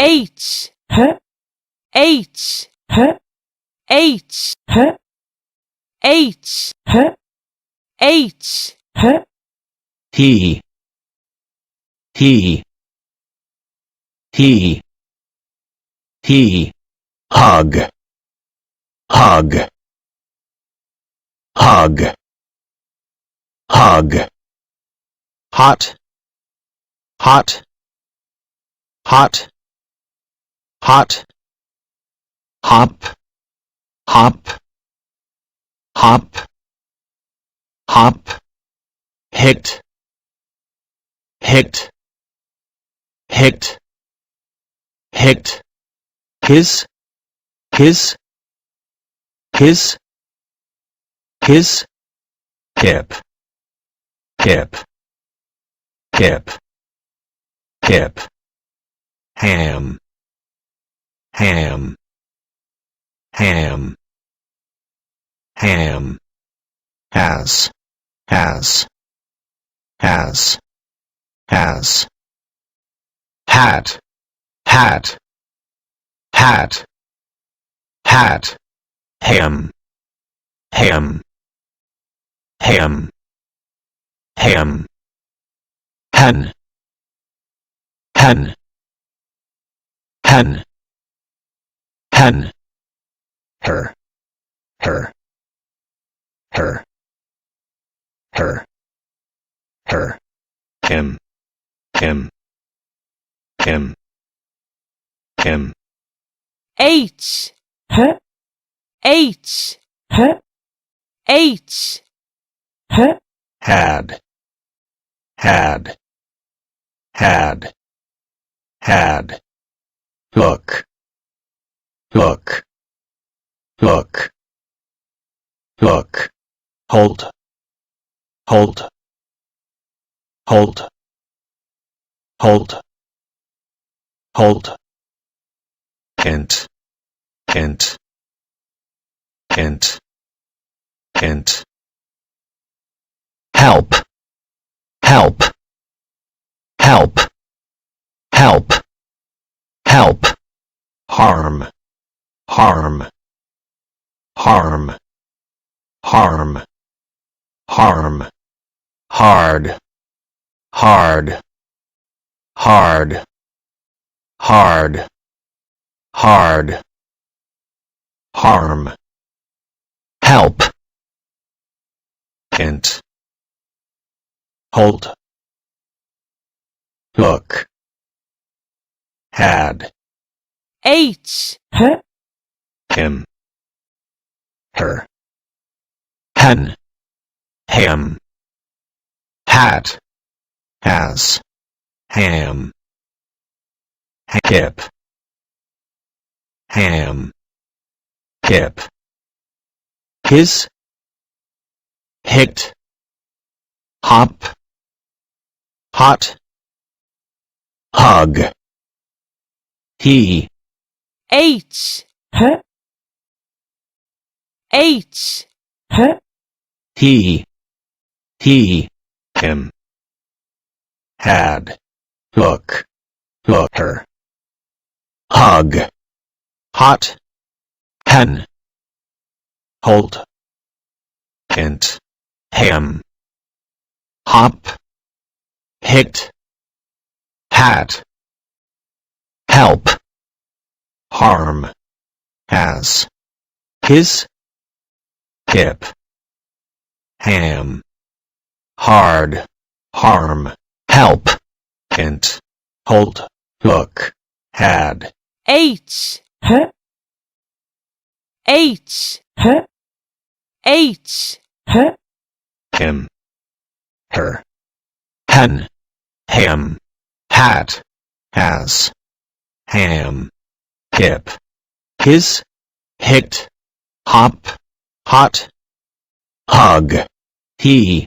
H H H H H T hug hug hug hug hot hot hot hot hop hop hop hop hit hit hit hit his hip hip hip hip ham ham ham ham has hat hat ham hen her him H H H had look hold hint help harm hard harm help hint hold look had H him her hen him hat has ham hip ham hip his hit hop hot hug he H H he him had look her hug hot hen hold hint ham hop hit hat help harm has his hip ham hard harm help hint hold look had H H H him her hen ham hat has ham hip his hit hop hot hug he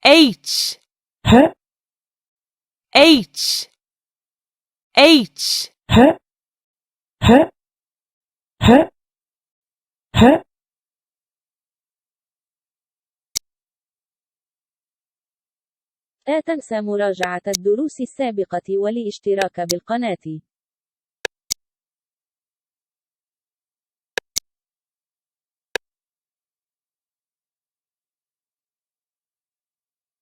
H H H لا تنسى مراجعة الدروس السابقة والاشتراك بالقناة.